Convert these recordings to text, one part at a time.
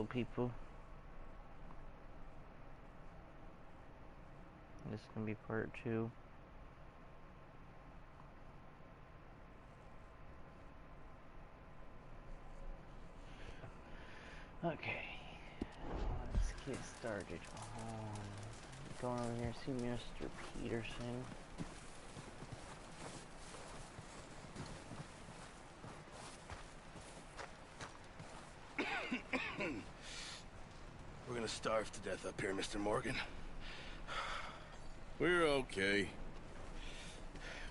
people. This is gonna be part 2. Okay, let's get started. Going over here to see Mr. Peterson. We're gonna starve to death up here, Mr. Morgan. We're okay.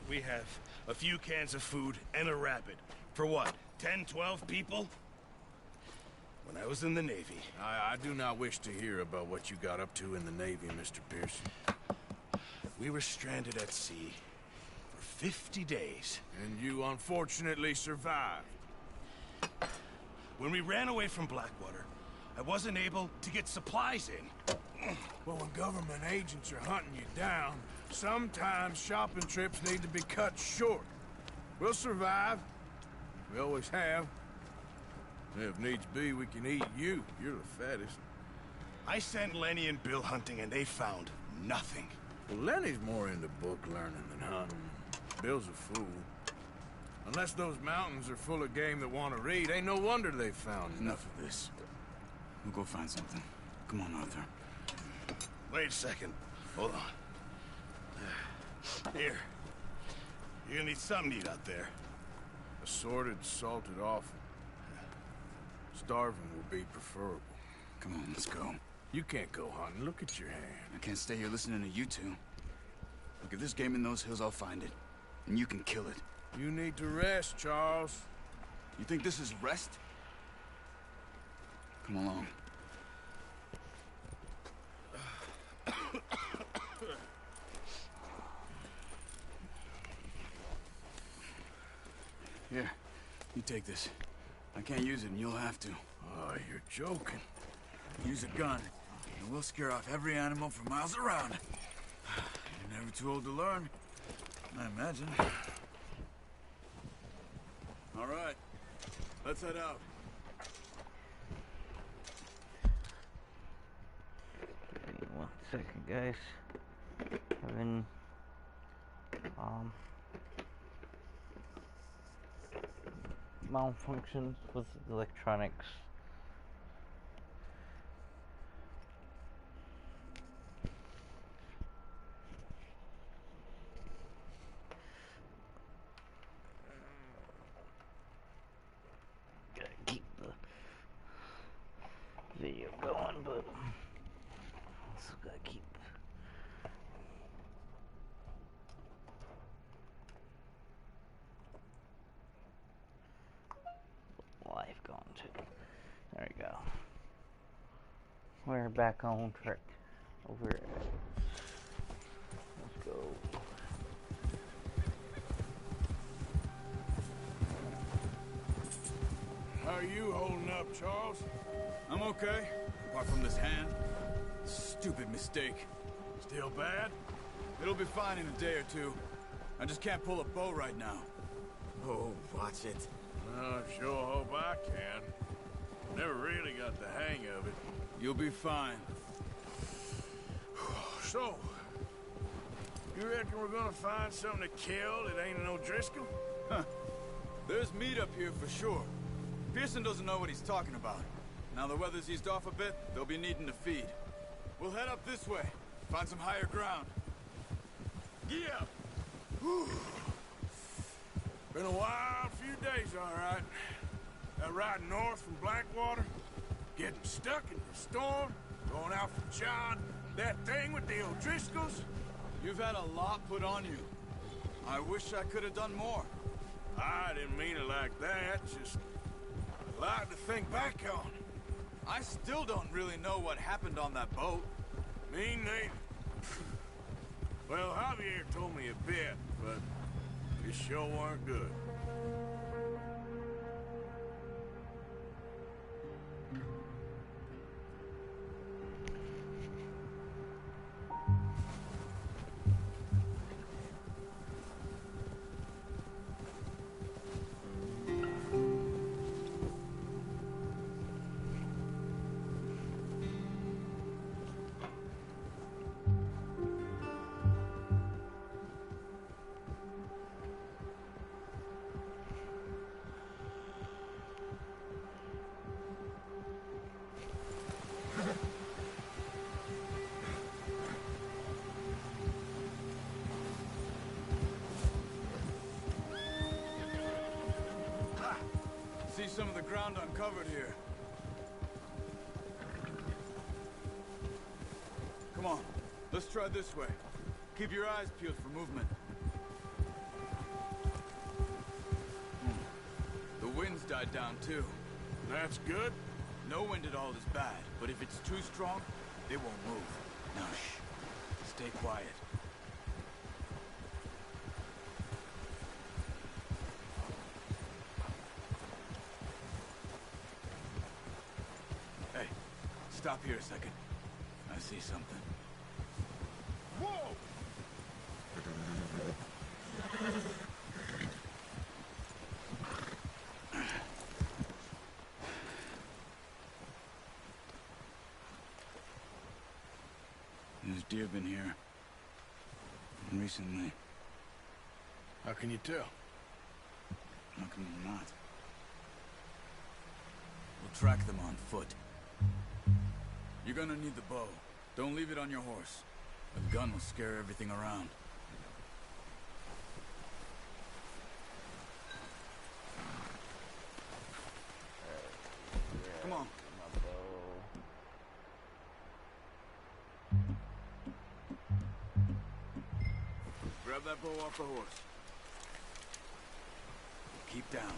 We have a few cans of food and a rabbit. For what, 10, 12 people? When I was in the Navy... I do not wish to hear about what you got up to in the Navy, Mr. Pearson. We were stranded at sea for 50 days. And you unfortunately survived. When we ran away from Blackwater, I wasn't able to get supplies in. Well, when government agents are hunting you down, sometimes shopping trips need to be cut short. We'll survive. We always have. If needs be, we can eat you. You're the fattest. I sent Lenny and Bill hunting, and they found nothing. Well, Lenny's more into book learning than hunting. Bill's a fool. Unless those mountains are full of game that want to read, ain't no wonder they found Enough of this. We'll go find something. Come on, Arthur. Wait a second. Hold on. Here. You're gonna need something to eat out there. Assorted, salted offal. Starving will be preferable. Come on, let's go. You can't go hunting. Look at your hand. I can't stay here listening to you two. Look, if there's game in those hills, I'll find it. And you can kill it. You need to rest, Charles. You think this is rest? Come along. Here, you take this. I can't use it, and you'll have to. Oh, you're joking. Use a gun, and we'll scare off every animal for miles around. You're never too old to learn, I imagine. All right, let's head out. Give me 1 second, guys. Having malfunctions with electronics. Gotta keep the video going, but also gotta keep life going too. There we go. We're back on track. Over. Let's go. How are you holding up, Charles? I'm okay, apart from this hand. Stupid mistake. Still bad? It'll be fine in a day or two. I just can't pull a bow right now. Oh, watch it. I sure hope I can. Never really got the hang of it. You'll be fine. So, you reckon we're gonna find something to kill that ain't an O'Driscoll? Huh. There's meat up here for sure. Pearson doesn't know what he's talking about. Now the weather's eased off a bit, they'll be needing to feed. We'll head up this way, find some higher ground. Yeah. Whew. Been a wild few days, all right. That ride north from Blackwater, getting stuck in the storm, going out for John, that thing with the O'Driscolls. You've had a lot put on you. I wish I could have done more. I didn't mean it like that, just a lot to think back on. I still don't really know what happened on that boat. Me neither. Well, Javier told me a bit, but it sure weren't good. some of the ground uncovered here. Come on, let's try this way. Keep your eyes peeled for movement. The wind's died down too. That's good. No wind at all is bad, but if it's too strong, they won't move. Now shh. Stay quiet. Hey, stop here a second. I see something. Whoa! There's deer been here. Recently. How can you tell? How come not? We'll track them on foot. You're gonna need the bow. Don't leave it on your horse. A gun will scare everything around. Come on. My bow. Grab that bow off the horse. Keep down.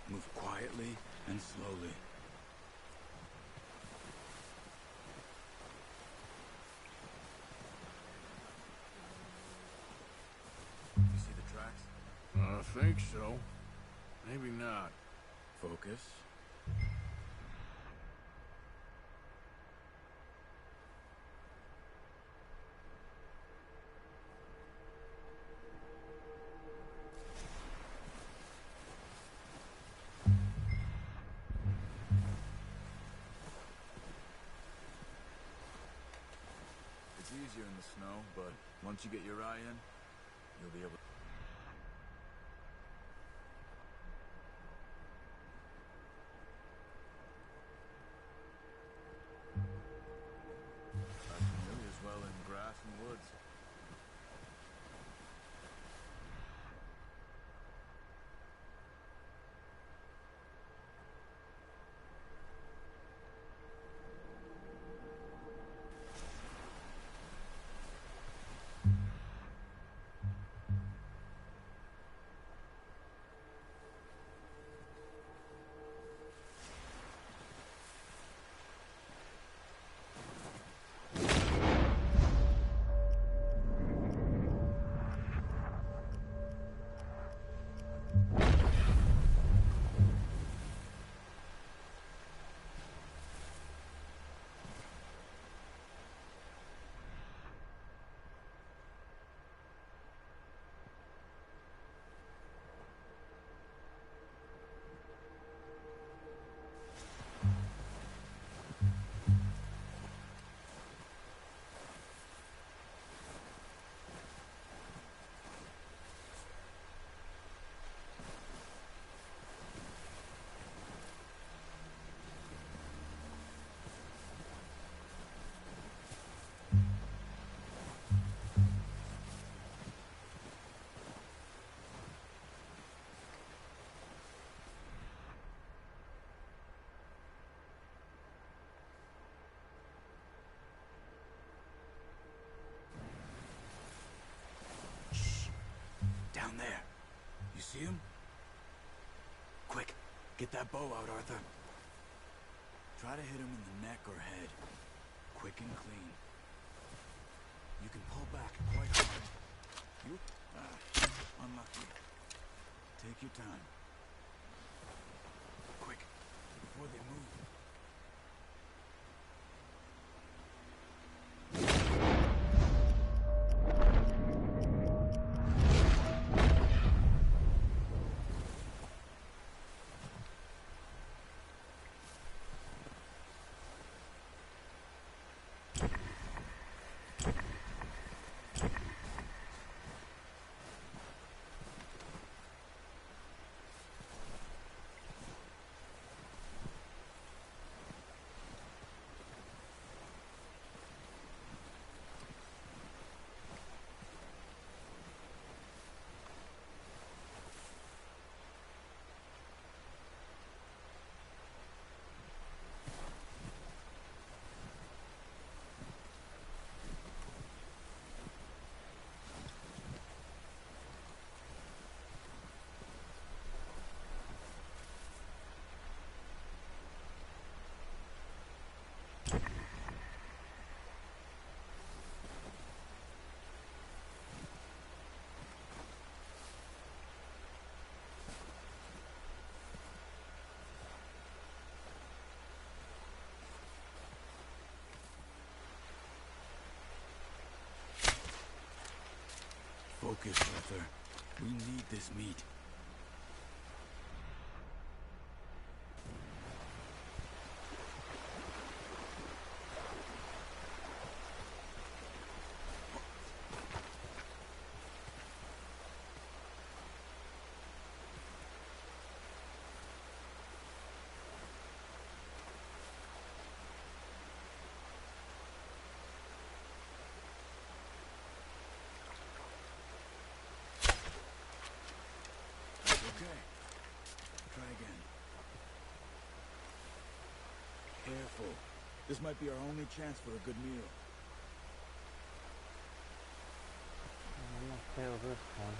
Move quietly and slowly. You see the tracks? I think so. Maybe not. Focus. It's easier in the snow, but once you get your eye in, you'll be able to... Familiar as well in grass and woods. Down there. You see him? Quick, get that bow out, Arthur. Try to hit him in the neck or head. Quick and clean. You can pull back quite hard. You... unlucky. Take your time. Quick, before they move. Focus, Arthur. We need this meat. Okay. Try again. Careful. This might be our only chance for a good meal. I'm gonna fail this one.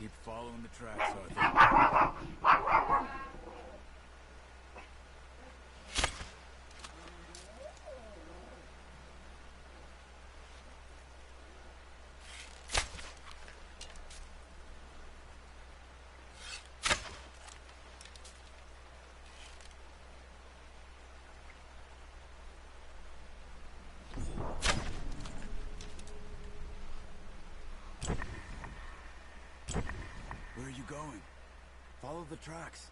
Keep following the tracks, Arthur. Where are you going? Follow the tracks.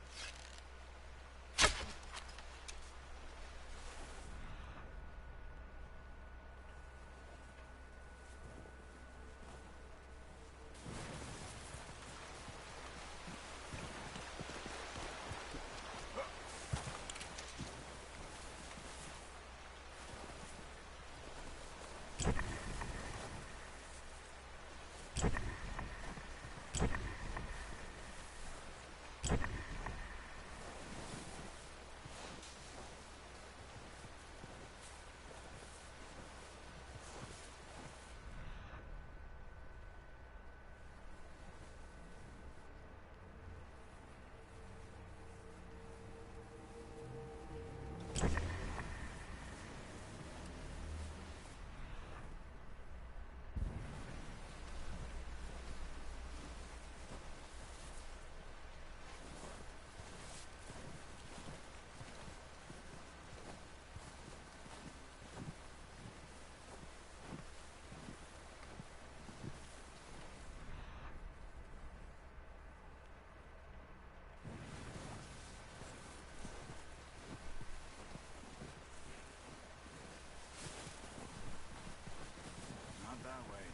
Not that way.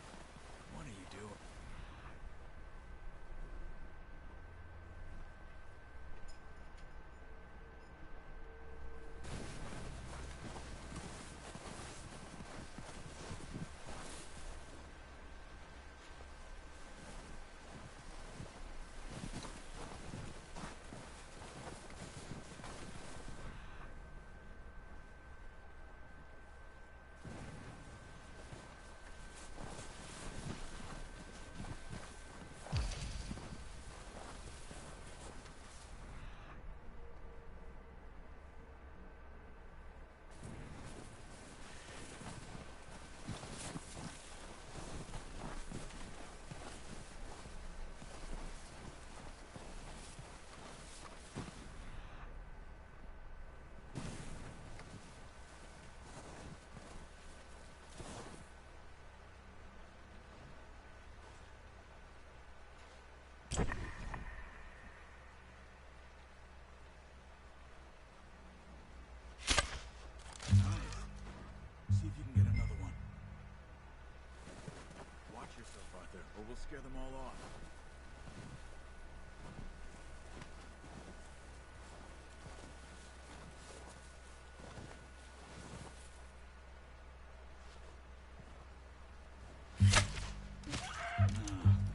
What are you doing? See if you can get another one. Watch yourself, Arthur, or we'll scare them all off.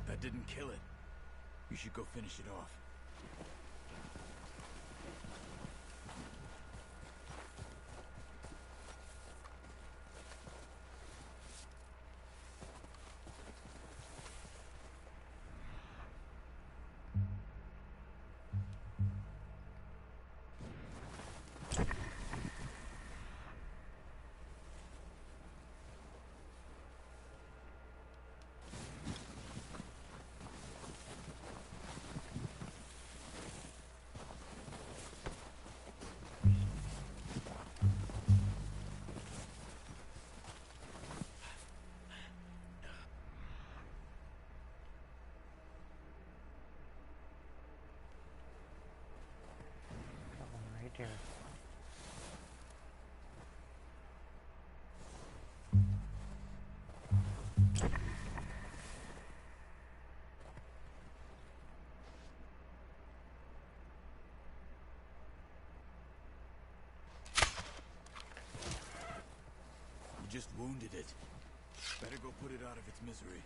That didn't kill it. You should go finish it off. wounded it. Better go put it out of its misery.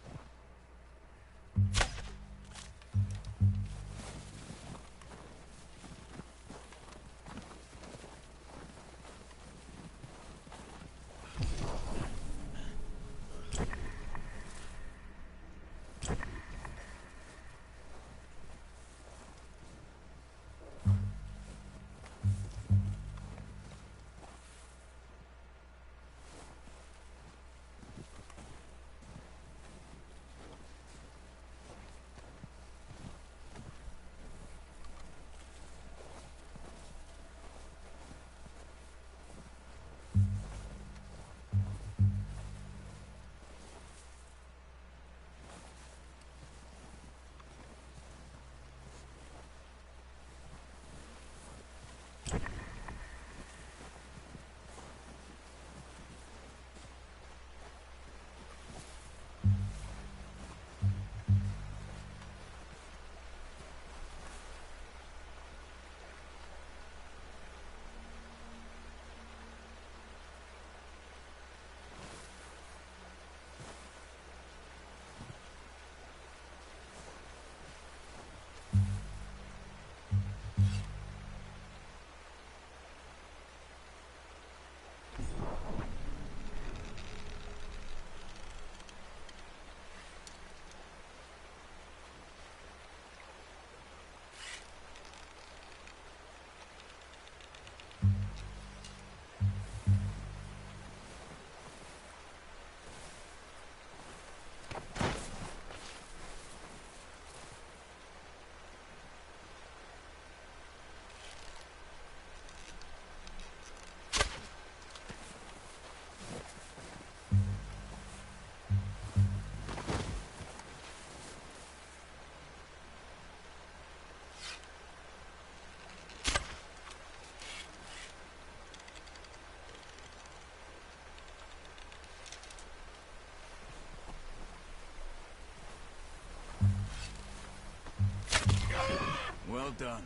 Well done.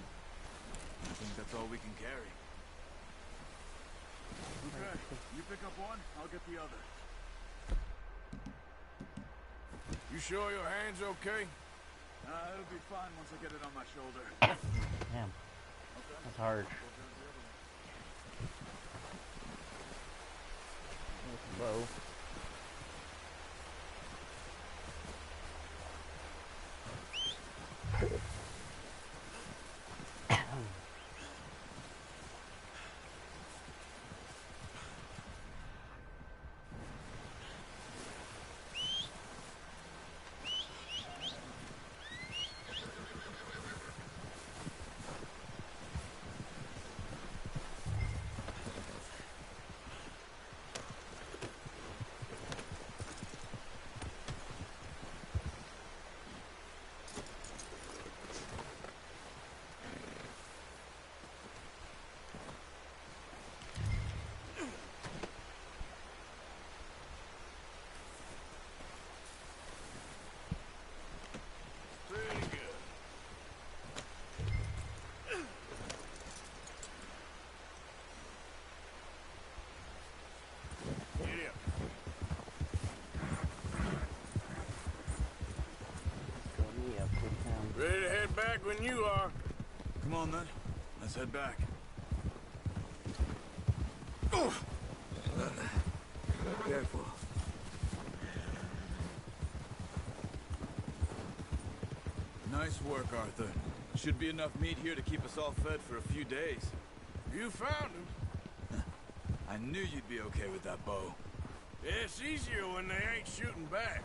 I think that's all we can carry. Okay, you pick up one, I'll get the other. You sure your hand's okay? It'll be fine once I get it on my shoulder. Damn. Okay. That's hard. Low. Ready to head back when you are. Come on then, let's head back. Careful. Nice work, Arthur. Should be enough meat here to keep us all fed for a few days. You found him. I knew you'd be okay with that bow. Yeah, it's easier when they ain't shooting back.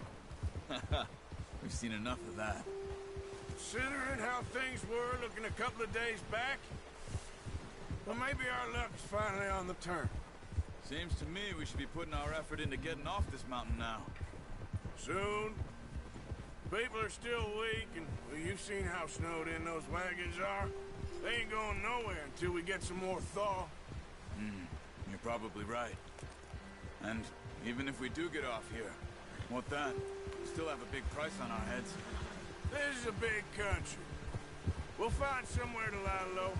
We've seen enough of that. Considering how things were looking a couple of days back, well, maybe our luck's finally on the turn. Seems to me we should be putting our effort into getting off this mountain now. Soon. People are still weak, and well, you've seen how snowed in those wagons are. They ain't going nowhere until we get some more thaw. You're probably right. And even if we do get off here, what then? We still have a big price on our heads. This is a big country. We'll find somewhere to lie low.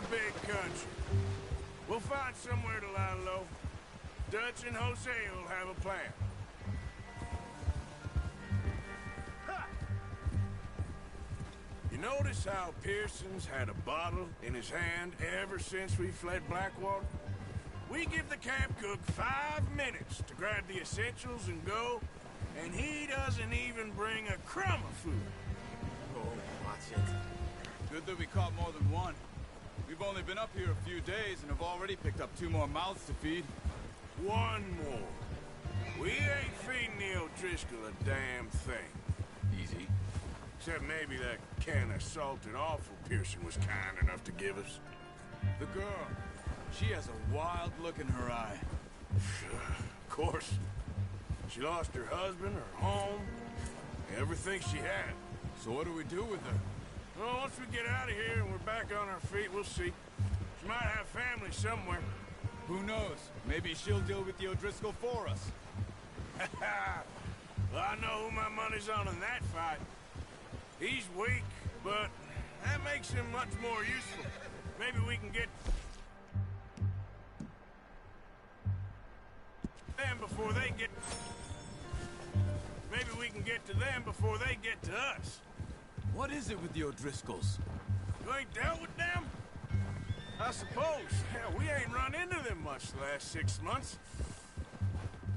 the big country. We'll find somewhere to lie low. Dutch and Jose will have a plan. Ha! You notice how Pearson's had a bottle in his hand ever since we fled Blackwater? We give the camp cook 5 minutes to grab the essentials and go, and he doesn't even bring a crumb of food. Oh, watch it. Good that we caught more than one. We've only been up here a few days and have already picked up 2 more mouths to feed. 1 more. We ain't feeding the O'Driscoll a damn thing. Easy. Except maybe that can of salted offal Pearson was kind enough to give us. The girl. She has a wild look in her eye. Of course. She lost her husband, her home, everything she had. So what do we do with her? Well, once we get out of here and we're back on our feet, we'll see. She might have family somewhere. Who knows? Maybe she'll deal with the O'Driscoll for us. Well, I know who my money's on in that fight. He's weak, but that makes him much more useful. Maybe we can get them before they get... Maybe we can get to them before they get to us. What is it with the O'Driscolls? You ain't dealt with them? I suppose. Hell, we ain't run into them much the last 6 months.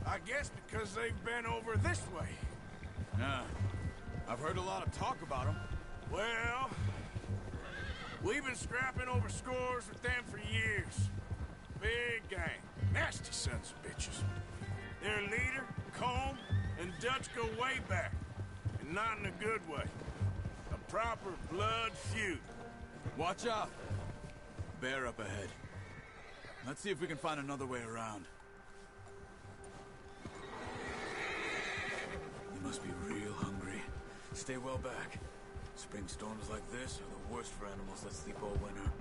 I guess because they've been over this way. Yeah. I've heard a lot of talk about them. Well, we've been scrapping over scores with them for years. Big gang. Nasty sons of bitches. Their leader, Combe, and Dutch go way back. And not in a good way. A proper blood feud. Watch out. Bear up ahead. Let's see if we can find another way around. You must be real hungry. Stay well back. Spring storms like this are the worst for animals that sleep all winter.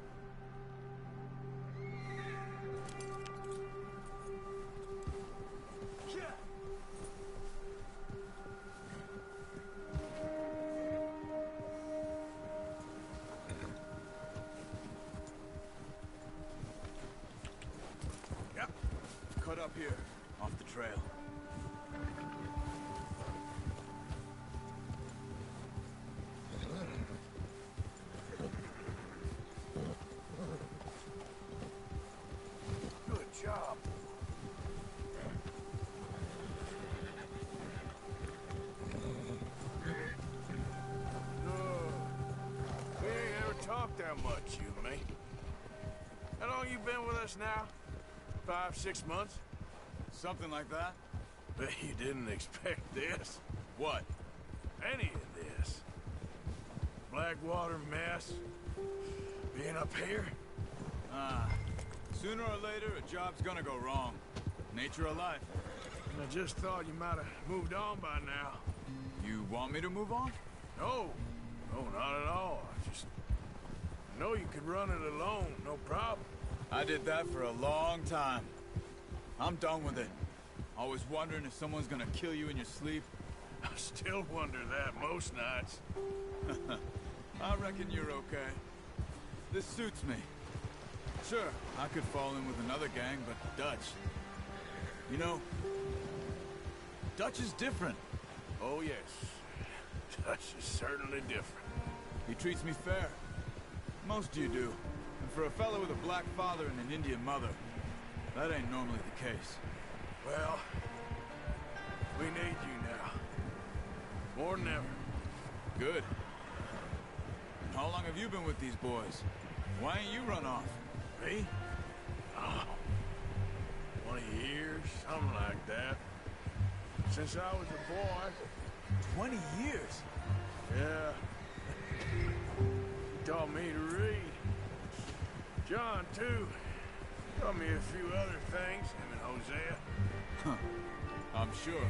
Yep. Cut up here, off the trail. Good job. We ain't ever talked that much, you and me. How long you been with us now? 5, 6 months? Something like that? Bet you didn't expect this. What? Any of this. Blackwater mess. Being up here. Sooner or later, a job's gonna go wrong. Nature of life. I just thought you might have moved on by now. You want me to move on? No. No, not at all. I know you could run it alone, no problem. I did that for a long time. I'm done with it. Always wondering if someone's gonna kill you in your sleep. I still wonder that most nights. I reckon you're okay. This suits me. Sure, I could fall in with another gang, but Dutch... You know, Dutch is different. Oh, yes. Dutch is certainly different. He treats me fair. Most you do. And for a fellow with a black father and an Indian mother, that ain't normally the case. Well, we need you now. More than ever. Good. And how long have you been with these boys? Why ain't you run off? Me? Oh, 20 years, something like that. Since I was a boy. 20 years? Yeah. He taught me to read. John, too. Taught me a few other things, him and Hosea. Huh. I'm sure.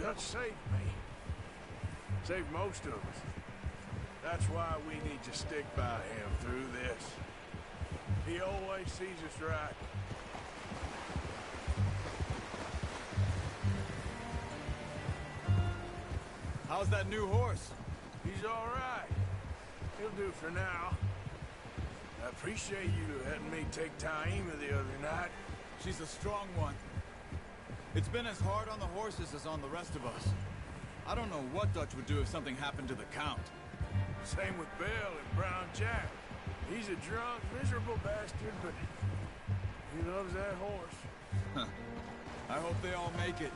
Dutch saved me. Saved most of us. That's why we need to stick by him through this. He always sees us right. How's that new horse? He's all right. He'll do for now. I appreciate you letting me take Taima the other night. She's a strong one. It's been as hard on the horses as on the rest of us. I don't know what Dutch would do if something happened to the Count. Same with Bill and Brown Jack. He's a drunk, miserable bastard, but he loves that horse. I hope they all make it.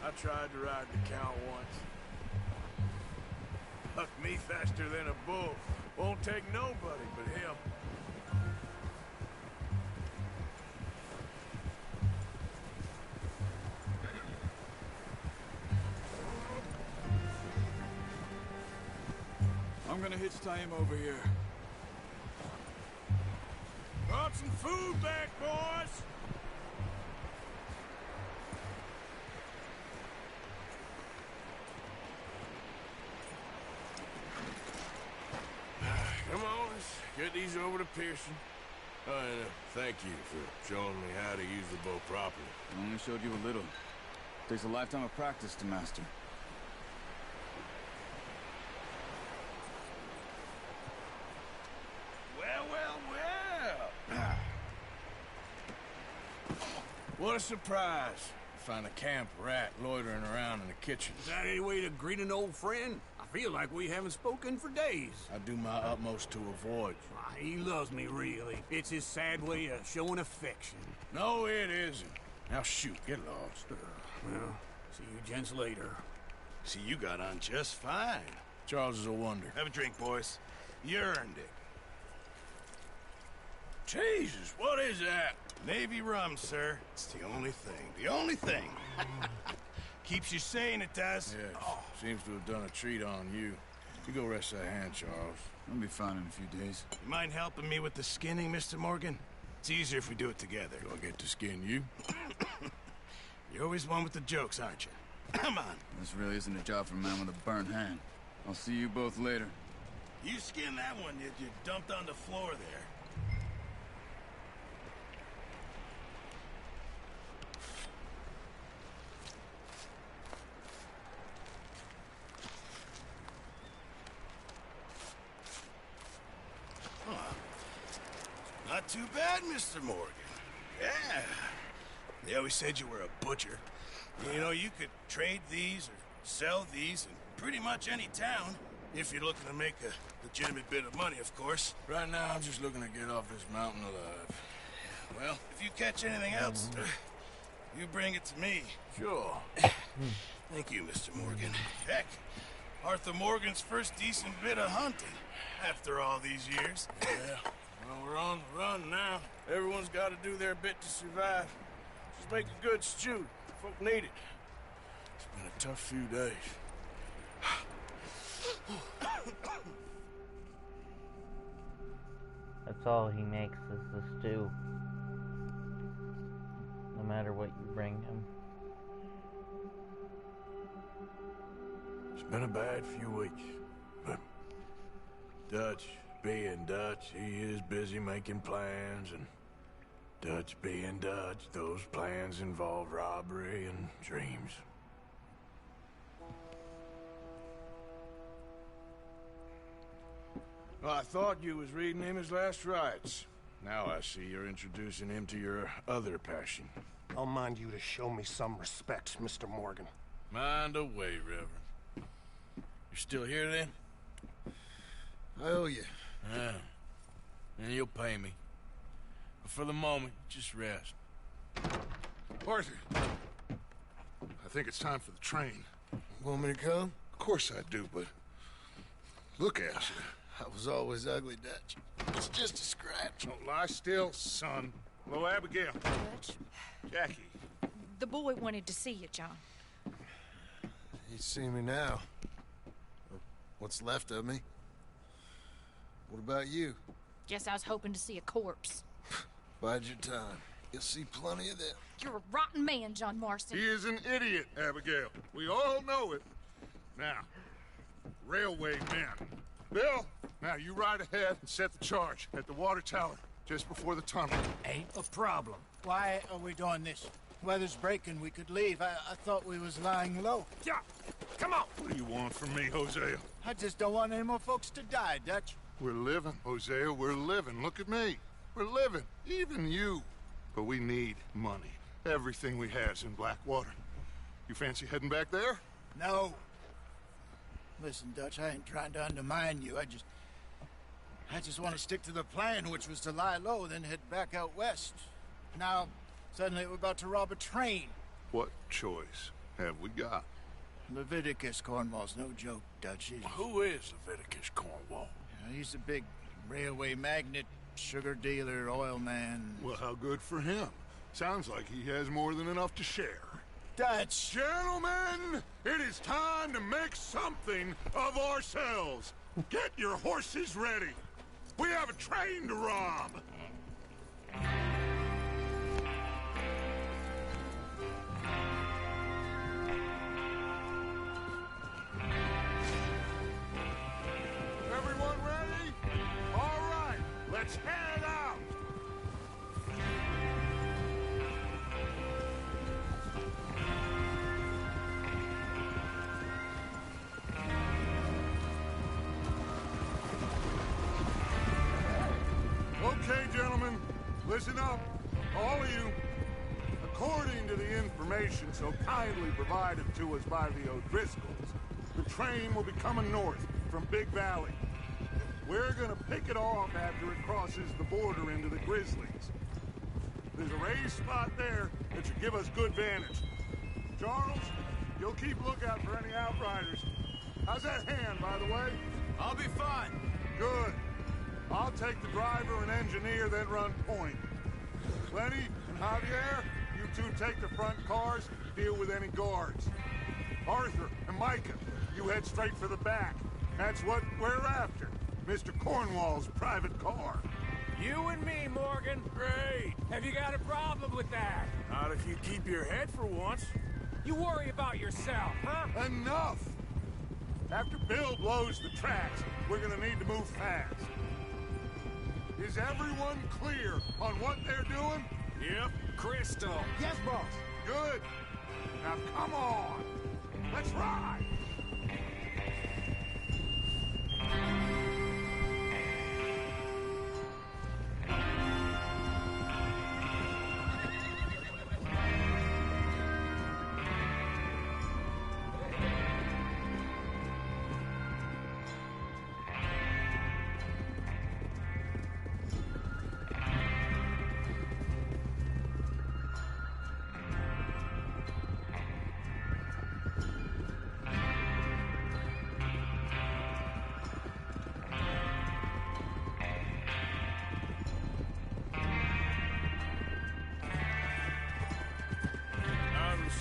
I tried to ride the Count once. Bucked me faster than a bull. Won't take nobody but him. I'm gonna hitch Taima over here. Brought some food back, boys! Come on, let's get these over to Pearson. Oh, and thank you for showing me how to use the bow properly. I only showed you a little. Takes a lifetime of practice to master. Well, well, well. What a surprise. Find a camp rat loitering around in the kitchen. Is that any way to greet an old friend? I feel like we haven't spoken for days. I do my utmost to avoid you. He loves me, really. It's his sad way of showing affection. No, it isn't. Now shoot, get lost. Well, see you gents later. See, you got on just fine. Charles is a wonder. Have a drink, boys. You earned it. Jesus, what is that? Navy rum, sir. It's the only thing. The only thing. Keeps you sane, it does. Yes, seems to have done a treat on you. You go rest that hand, Charles. I'll be fine in a few days. You mind helping me with the skinning, Mr. Morgan? It's easier if we do it together. Do I get to skin you? You're always one with the jokes, aren't you? Come on. This really isn't a job for a man with a burnt hand. I'll see you both later. You skinned that one you dumped on the floor there. Not too bad, Mr. Morgan. Yeah. They always said you were a butcher. You know, you could trade these or sell these in pretty much any town, if you're looking to make a legitimate bit of money, of course. Right now, I'm just looking to get off this mountain alive. Well, if you catch anything else, you bring it to me. Sure. Thank you, Mr. Morgan. Heck, Arthur Morgan's first decent bit of hunting after all these years. Yeah. Well, we're on the run now. Everyone's got to do their bit to survive. Just make a good stew. Folk need it. It's been a tough few days. That's all he makes is the stew. No matter what you bring him. It's been a bad few weeks, but Dutch being Dutch, he is busy making plans, and Dutch being Dutch, those plans involve robbery and dreams. Well, I thought you was reading him his last rites. Now I see you're introducing him to your other passion. I'll mind you to show me some respect, Mr. Morgan. Mind away, Reverend. You're still here, then? I owe you. Yeah. And you'll pay me. But for the moment, just rest. Arthur, I think it's time for the train. Want me to come? Of course I do, but look at you. I was always ugly, Dutch. It's just a scratch. Don't lie still, son. Hello, Abigail. Dutch, Jackie. the boy wanted to see you, John. You see me now. Or what's left of me. What about you? Guess I was hoping to see a corpse. Bide your time. You'll see plenty of them. You're a rotten man, John Marston. He is an idiot, Abigail. We all know it. Now, railway men. Bill, now you ride ahead and set the charge at the water tower just before the tunnel. Ain't a problem. Why are we doing this? Weather's breaking, we could leave. I thought we was lying low. Yeah, come on. What do you want from me, Hosea? I just don't want any more folks to die, Dutch. We're living, Hosea, we're living. Look at me. We're living, even you. But we need money. Everything we have's in Blackwater. You fancy heading back there? No. Listen, Dutch, I ain't trying to undermine you. I just want to stick to the plan, which was to lie low, then head back out west. Now, suddenly we're about to rob a train. What choice have we got? Leviticus Cornwall's no joke, Dutch. Who is Leviticus Cornwall? He's a big railway magnate, sugar dealer, oil man. Well, how good for him. Sounds like he has more than enough to share. Dutch! Gentlemen, it is time to make something of ourselves. Get your horses ready. We have a train to rob. Everyone ready? All right, let's head out. Okay, gentlemen, listen up, all of you. According to the information so kindly provided to us by the O'Driscolls, the train will be coming north from Big Valley. We're gonna pick it off after it crosses the border into the Grizzlies. There's a raised spot there that should give us good vantage. Charles, you'll keep lookout for any outriders. How's that hand, by the way? I'll be fine. Good. I'll take the driver and engineer, then run point. Lenny and Javier, you two take the front cars, deal with any guards. Arthur and Micah, you head straight for the back. That's what we're after. Mr. Cornwall's private car. You and me, Morgan. Great. Have you got a problem with that? Not if you keep your head for once. You worry about yourself, huh? Enough! After Bill blows the tracks, we're gonna need to move fast. Is everyone clear on what they're doing? Yep. Crystal. Yes, boss. Good. Now come on. Let's ride.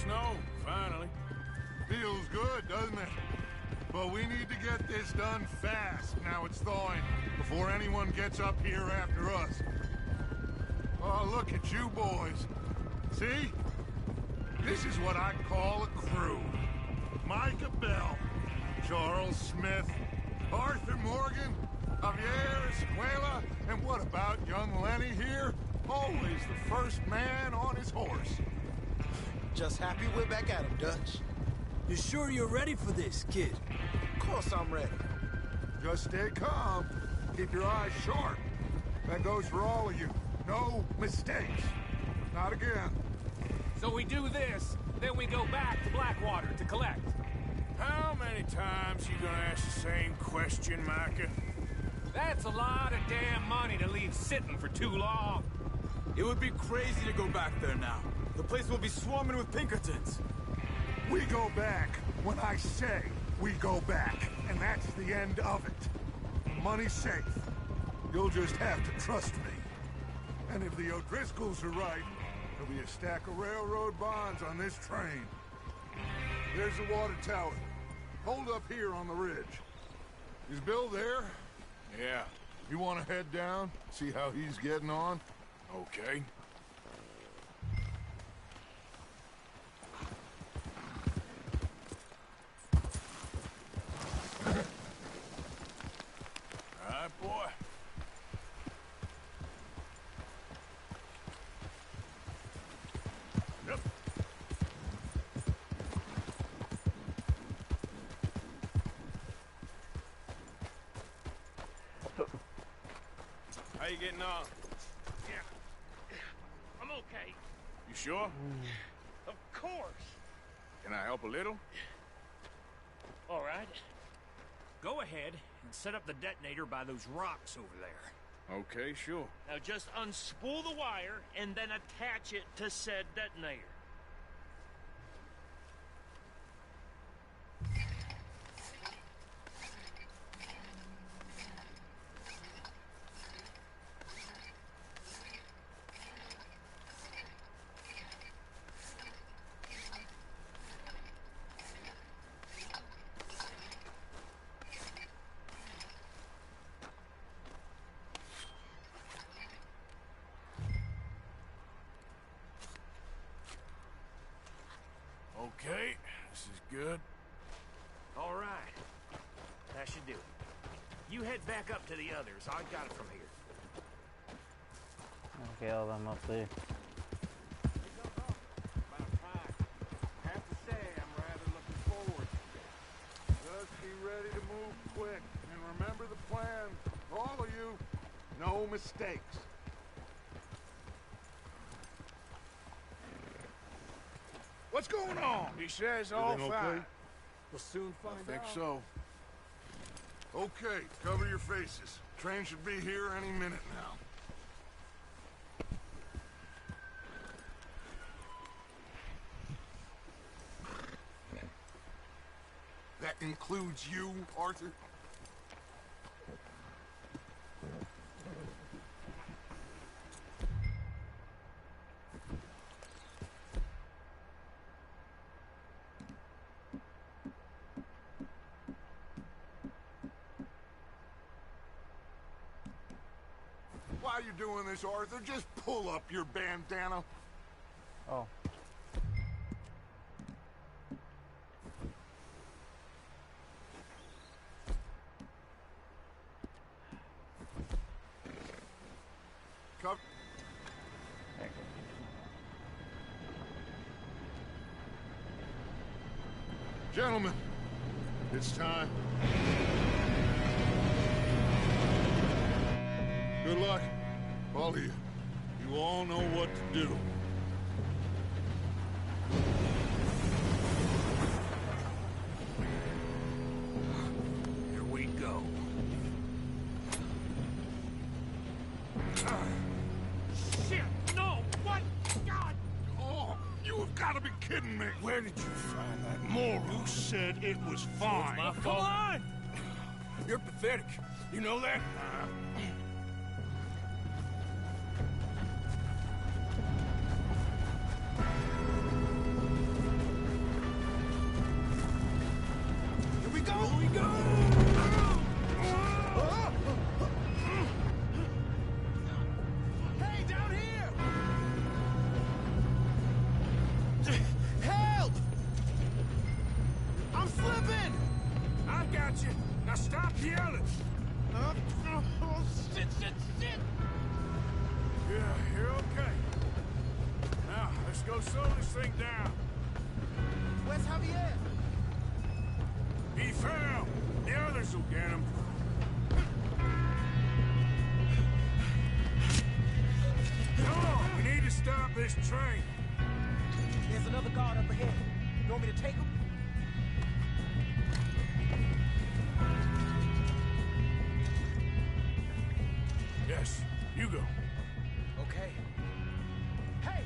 Snow, finally. Feels good, doesn't it? But we need to get this done fast, now it's thawing, before anyone gets up here after us. Oh, look at you boys. See? This is what I call a crew. Micah Bell, Charles Smith, Arthur Morgan, Javier Escuela, and what about young Lenny here? Always the first man on his horse. Just happy we're back at him, Dutch. You sure you're ready for this, kid? Of course I'm ready. Just stay calm. Keep your eyes sharp. That goes for all of you. No mistakes. Not again. So we do this, then we go back to Blackwater to collect. How many times you gonna ask the same question, Micah? That's a lot of damn money to leave sitting for too long. It would be crazy to go back there now. The place will be swarming with Pinkertons. We go back when I say we go back, and that's the end of it. Money's safe. You'll just have to trust me. And if the O'Driscolls are right, there'll be a stack of railroad bonds on this train. There's the water tower. Hold up here on the ridge. Is Bill there? Yeah. You want to head down, see how he's getting on? Okay. All right, boy. Yep. How you getting on? Yeah. I'm okay. You sure? Of course. Can I help a little? All right. Go ahead and set up the detonator by those rocks over there. Okay, sure. Now just unspool the wire and then attach it to said detonator. Okay, this is good. All right. That should do it. You head back up to the others. I got it from here. Okay, all them up there. About time. Have to say, I'm rather looking forward. Just be ready to move quick. And remember the plan. All of you, no mistakes. What's going on? He says all Everything fine. okay? We'll soon find I think so. Okay, cover your faces. Train should be here any minute now. That includes you, Arthur? While you're doing this, Arthur, just pull up your bandana. Oh. Cover. Gentlemen, it's time. Good luck, all of you. You all know what to do. Here we go. Shit! No! What? God! Oh, you have got to be kidding me. Where did you find that moron? You said it was fine. My fault. Come on! You're pathetic. You know that? Here we go! Here we go! Hey, down here! Help! I'm slipping! I got you. Now stop yelling. Oh, shit! Yeah, you're okay. Now, let's go slow this thing down. Where's Javier? He fell. The others will get him. Come on, we need to stop this train. There's another guard up ahead. You want me to take him? Yes, you go. Okay. Hey!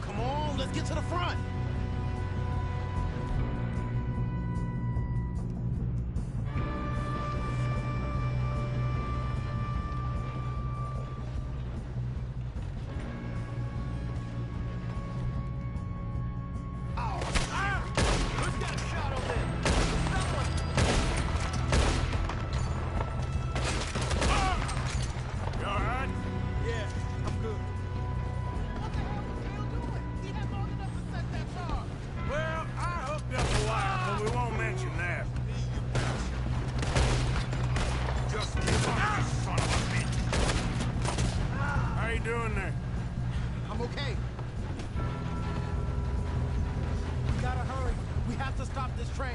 Come on, let's get to the front.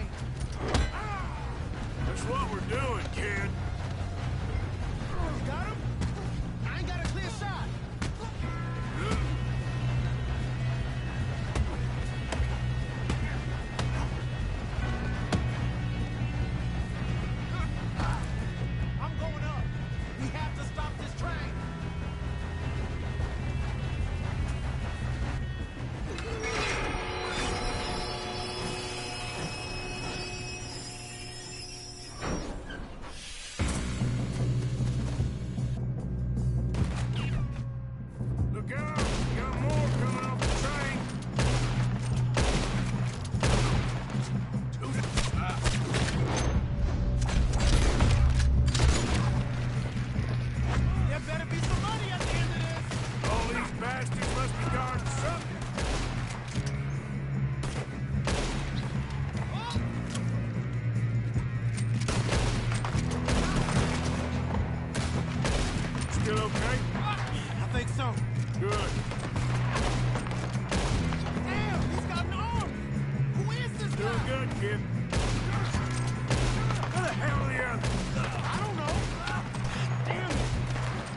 train. That's what we're doing, kid. You got him? I ain't got a clear shot. I'm going up. We have to stop this train. Look out! Got more coming off the train. There better be some money at the end of this. All these bastards must be guarding something. Still okay? I think so. Good. Damn, he's got an arm. Who is this Doing guy? good, kid. Where the hell are the others? I don't know. Damn it. I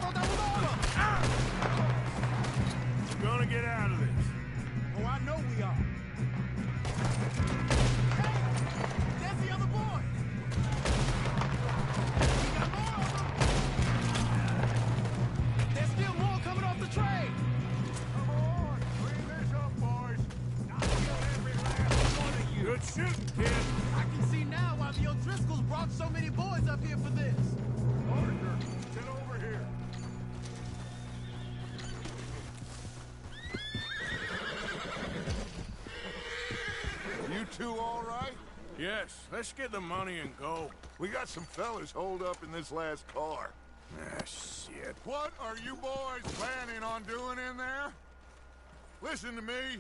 thought that was all of them. We're gonna get out of this. Oh, I know we are. Hey, there's the other boy. We got more of them. There's still more coming off the train. Come on, clean this up, boys. I'll kill every last one of you. Good shooting, kid. I can see now why the O'Driscolls brought so many boys up here for this. Arthur, get over here. You two all right? Yes, let's get the money and go. We got some fellas holed up in this last car. Ah, shit. What are you boys planning on doing in there? Listen to me.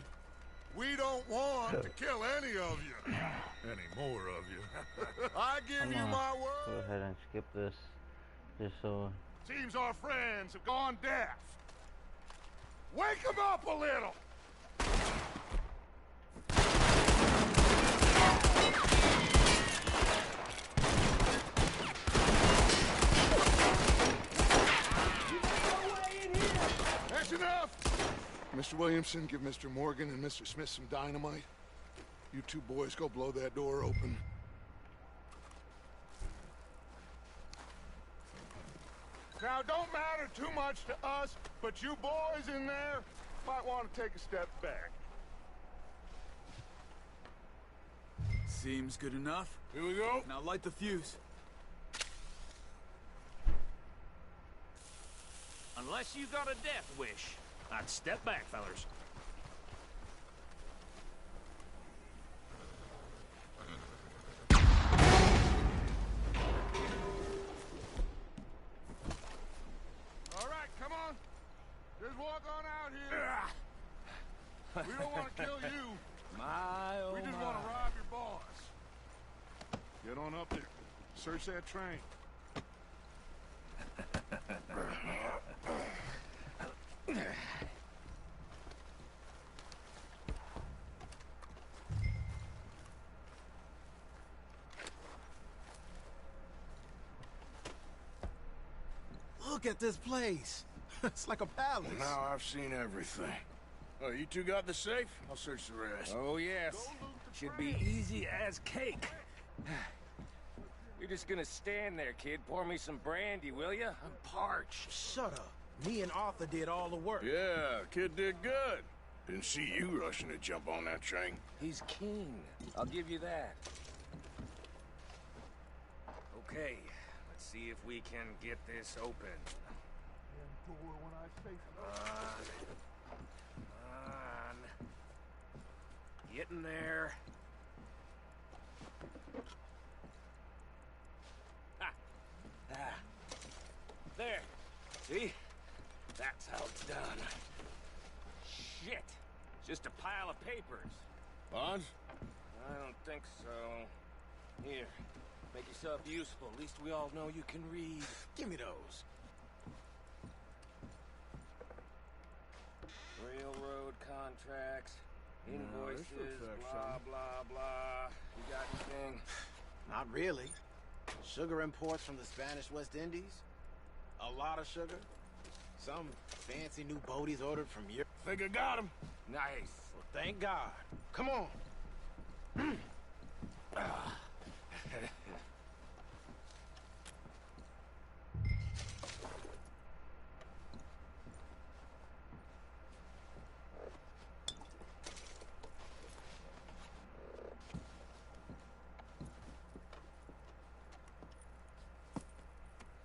We don't want to kill any of you. Any more of you. I give you my Go word. ahead and skip this, just so. Seems our friends have gone deaf. Wake them up a little. That's enough! Mr. Williamson, give Mr. Morgan and Mr. Smith some dynamite. You two boys go blow that door open. Now, it don't matter too much to us, but you boys in there might want to take a step back. Seems good enough. Here we go. Now light the fuse. Unless you got a death wish, I'd step back, fellers. All right, come on. Just walk on out here. We don't want to kill you. My, oh We just my. want to rob your boss. Get on up there. Search that train. Look at this place. It's like a palace. Now I've seen everything. Oh, you two got the safe? I'll search the rest. Oh, yes. Should be easy as cake. You're just gonna stand there, kid. Pour me some brandy, will you? I'm parched. Shut up. Me and Arthur did all the work. Yeah, kid did good. Didn't see you rushing to jump on that train. He's king. I'll give you that. Okay, let's see if we can get this open. Come on. Get in there. Ha! Ah. There. See? That's how it's done. Shit. It's just a pile of papers. Bonds? I don't think so. Here. Make yourself useful. At least we all know you can read. Give me those. Railroad contracts. this Invoices, looks like blah, something. blah, blah. You got anything? Not really. Sugar imports from the Spanish West Indies. A lot of sugar. Some fancy new boaties ordered from Europe. Think I got him? Nice. Well, thank God. Come on.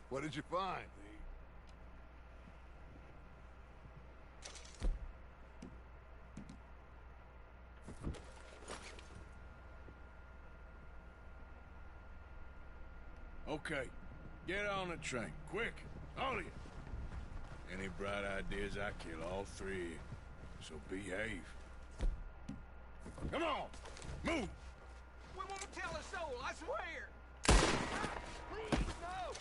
What did you find? Okay, get on the train, quick, all of you. Any bright ideas, I kill all three. So behave. Come on, move! We won't tell a soul, I swear! Please, no!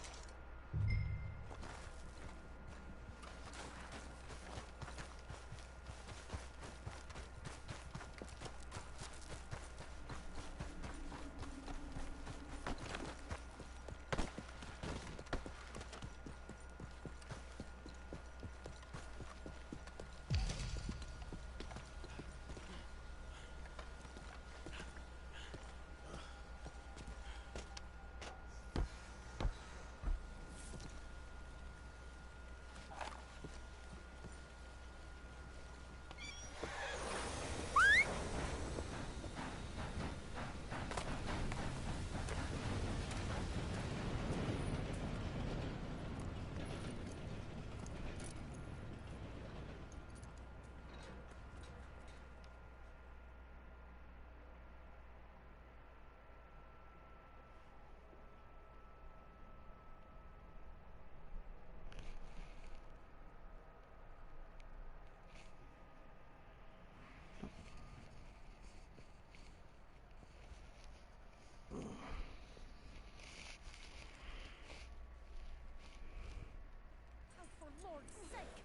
For Lord's sake,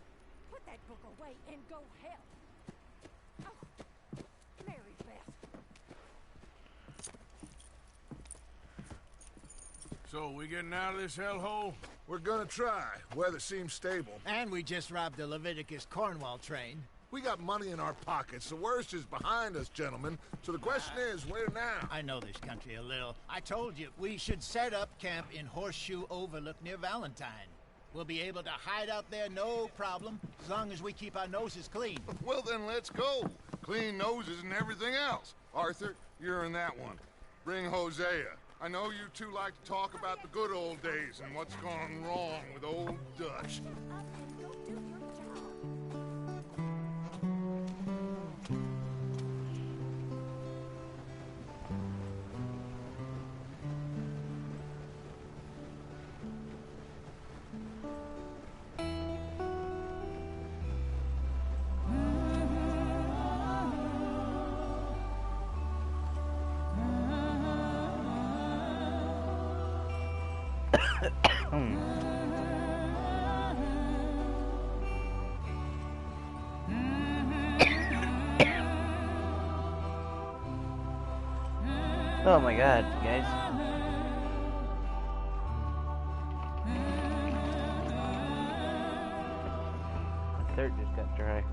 put that book away and go help. Oh, Mary Beth. So, we getting out of this hellhole? We're gonna try. Weather seems stable. And we just robbed the Leviticus Cornwall train. We got money in our pockets. The worst is behind us, gentlemen. So the question is, where now? I know this country a little. I told you, we should set up camp in Horseshoe Overlook near Valentine. We'll be able to hide out there, no problem, as long as we keep our noses clean. Well, then let's go. Clean noses and everything else. Arthur, you're in that one. Bring Hosea. I know you two like to talk about the good old days and what's gone wrong with old Dutch. Oh my god, guys. My throat just got dry.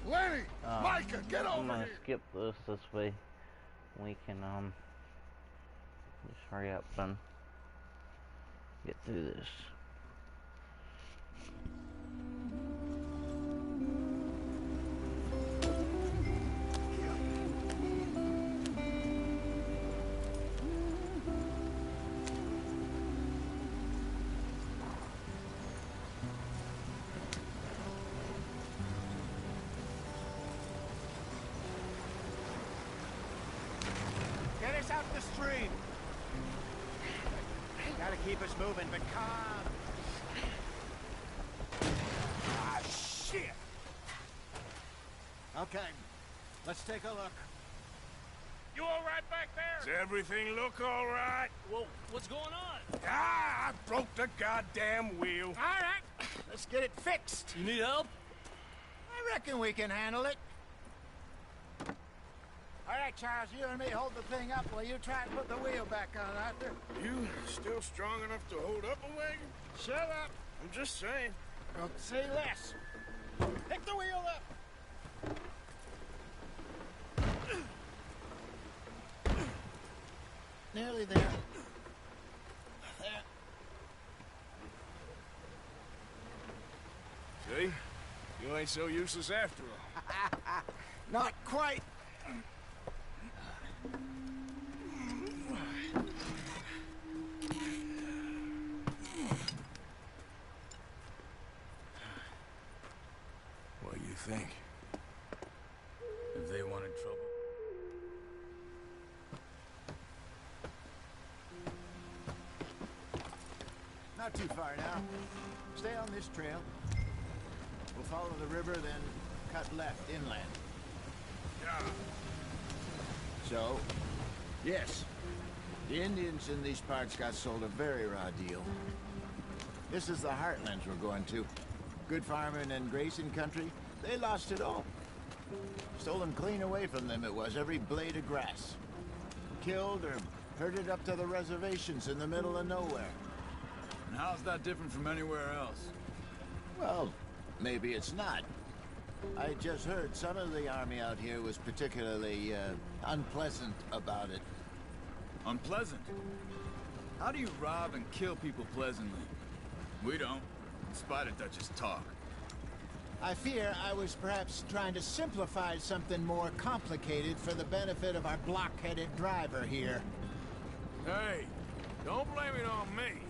Lenny! Micah, get over I'm gonna here! skip this way. We can just hurry up and get through this. Get us out the stream. Gotta keep us moving, but calm. Ah, shit! Okay, let's take a look. You all right back there? Does everything look all right? Well, what's going on? Ah, I broke the goddamn wheel. All right, let's get it fixed. You need help? I reckon we can handle it. All right, Charles, you and me hold the thing up while you try and put the wheel back on, Arthur. You still strong enough to hold up a wagon? Shut up. I'm just saying. Don't say less. Pick the wheel up. Nearly there. There. See? You ain't so useless after all. Not quite. What do you think? If they wanted trouble. Not too far now. Stay on this trail. We'll follow the river, then cut left inland. Yeah. So, yes, the Indians in these parts got sold a very raw deal. This is the heartlands we're going to. Good farming and grazing country, they lost it all. Stolen clean away from them it was, every blade of grass. Killed or herded up to the reservations in the middle of nowhere. And how's that different from anywhere else? Well, maybe it's not. I just heard some of the army out here was particularly, unpleasant about it. Unpleasant? How do you rob and kill people pleasantly? We don't, in spite of Dutch's talk. I fear I was perhaps trying to simplify something more complicated for the benefit of our block-headed driver here. Hey, don't blame it on me.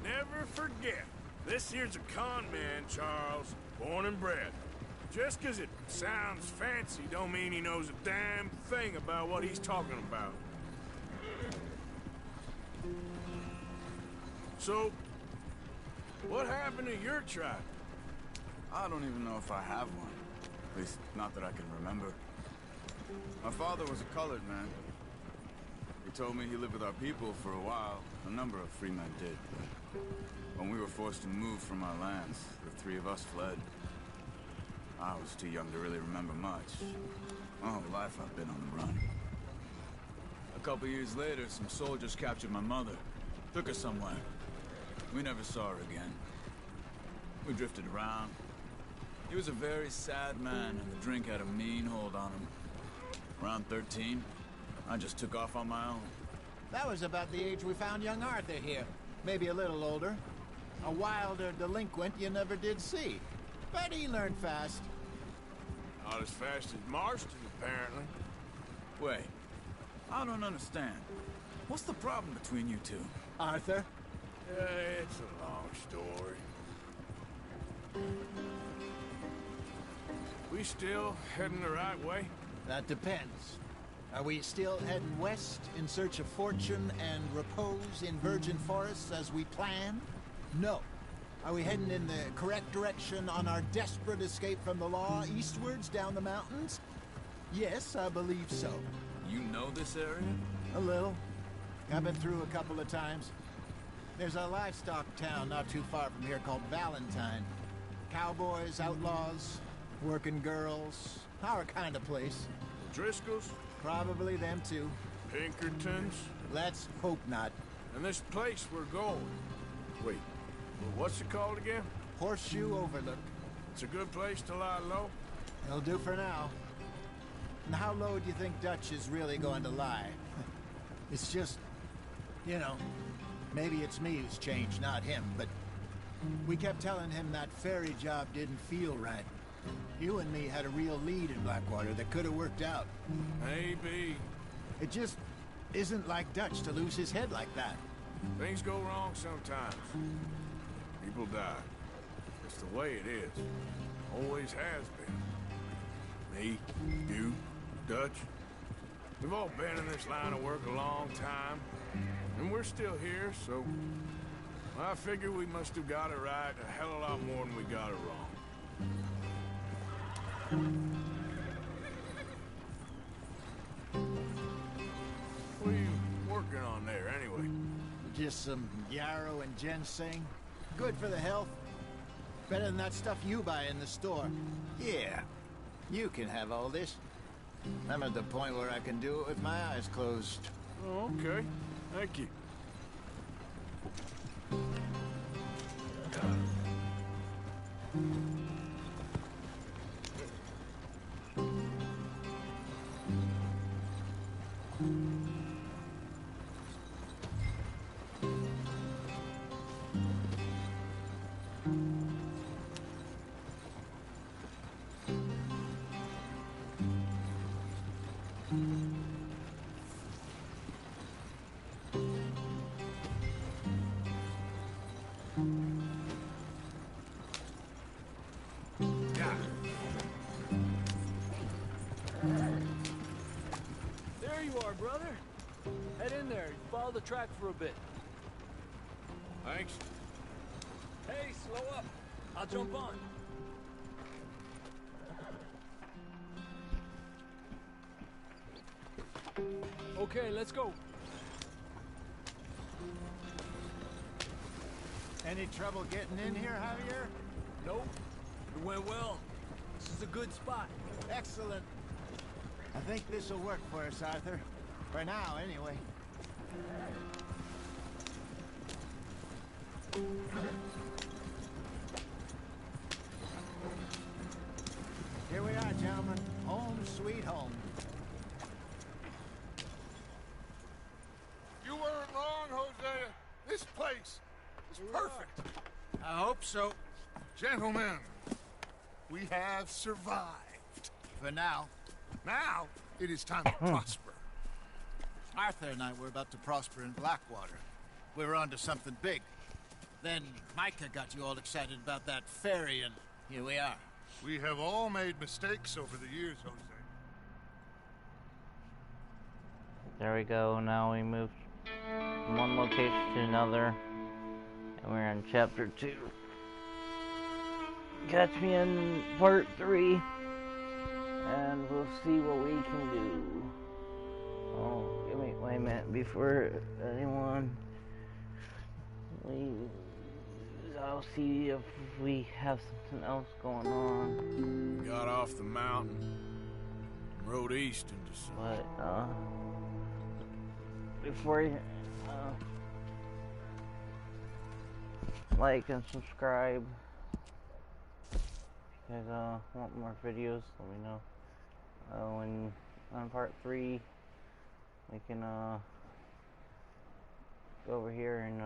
Never forget, this here's a con man, Charles, born and bred. Just 'cause it sounds fancy don't mean he knows a damn thing about what he's talking about. So, what happened to your tribe? I don't even know if I have one. At least, not that I can remember. My father was a colored man. He told me he lived with our people for a while. A number of free men did. When we were forced to move from our lands, the three of us fled. I was too young to really remember much. My whole life I've been on the run. A couple years later, some soldiers captured my mother. Took her somewhere. We never saw her again. We drifted around. He was a very sad man, and the drink had a mean hold on him. Around 13, I just took off on my own. That was about the age we found young Arthur here. Maybe a little older. A wilder delinquent you never did see. But he learned fast. Not as fast as Marston, apparently. Wait, I don't understand. What's the problem between you two? Arthur? It's a long story. We still heading the right way? That depends. Are we still heading west in search of fortune and repose in virgin forests as we planned? No. Are we heading in the correct direction on our desperate escape from the law eastwards down the mountains? Yes, I believe so. You know this area? A little. I've been through a couple of times. There's a livestock town not too far from here called Valentine. Cowboys, outlaws, working girls, our kind of place. Driscolls? Probably them too. Pinkertons? Let's hope not. And this place we're going. Wait, what's it called again? Horseshoe Overlook. It's a good place to lie low? It'll do for now. And how low do you think Dutch is really going to lie? It's just, you know, maybe it's me who's changed, not him, but we kept telling him that ferry job didn't feel right. You and me had a real lead in Blackwater that could have worked out. Maybe. It just isn't like Dutch to lose his head like that. Things go wrong sometimes. People die. It's the way it is. Always has been. Me, you, Dutch. We've all been in this line of work a long time. And we're still here, so... I figure we must have got it right a hell of a lot more than we got it wrong. on there, anyway? Just some yarrow and ginseng. Good for the health. Better than that stuff you buy in the store. Yeah, you can have all this. I'm at the point where I can do it with my eyes closed. Oh, okay. Thank you. There you are, brother. Head in there. Follow the track for a bit. Thanks. Hey, slow up. I'll jump on. Okay, let's go. Any trouble getting in here, Javier? Nope. It went well. This is a good spot. Excellent. I think this will work for us, Arthur. For now, anyway. Here we are, gentlemen. Home sweet home. You weren't wrong, Hosea. This place is perfect. I hope so. Gentlemen, we have survived. For now. Now, it is time to prosper. Arthur and I were about to prosper in Blackwater. We were onto something big. Then Micah got you all excited about that ferry, and here we are. We have all made mistakes over the years, Jose. There we go. Now we moved from one location to another, and we're in chapter 2. Catch me in part 3, and we'll see what we can do. Oh, wait a minute before anyone leaves. I'll see if we have something else going on. Got off the mountain, rode east into some... But before you like and subscribe, if you guys want more videos, let me know. When on part 3 we can go over here and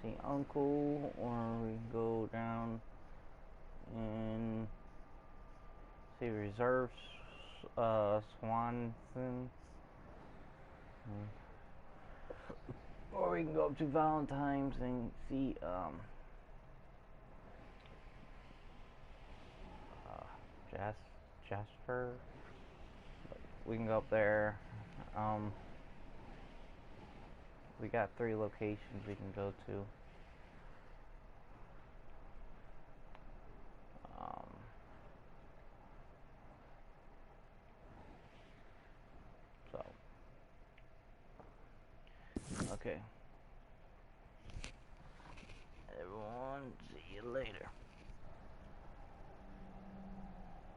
see Uncle, or we can go down and see Reserve Swanson, or we can go up to Valentine's and see Jasper. We can go up there. We got 3 locations we can go to. So, okay.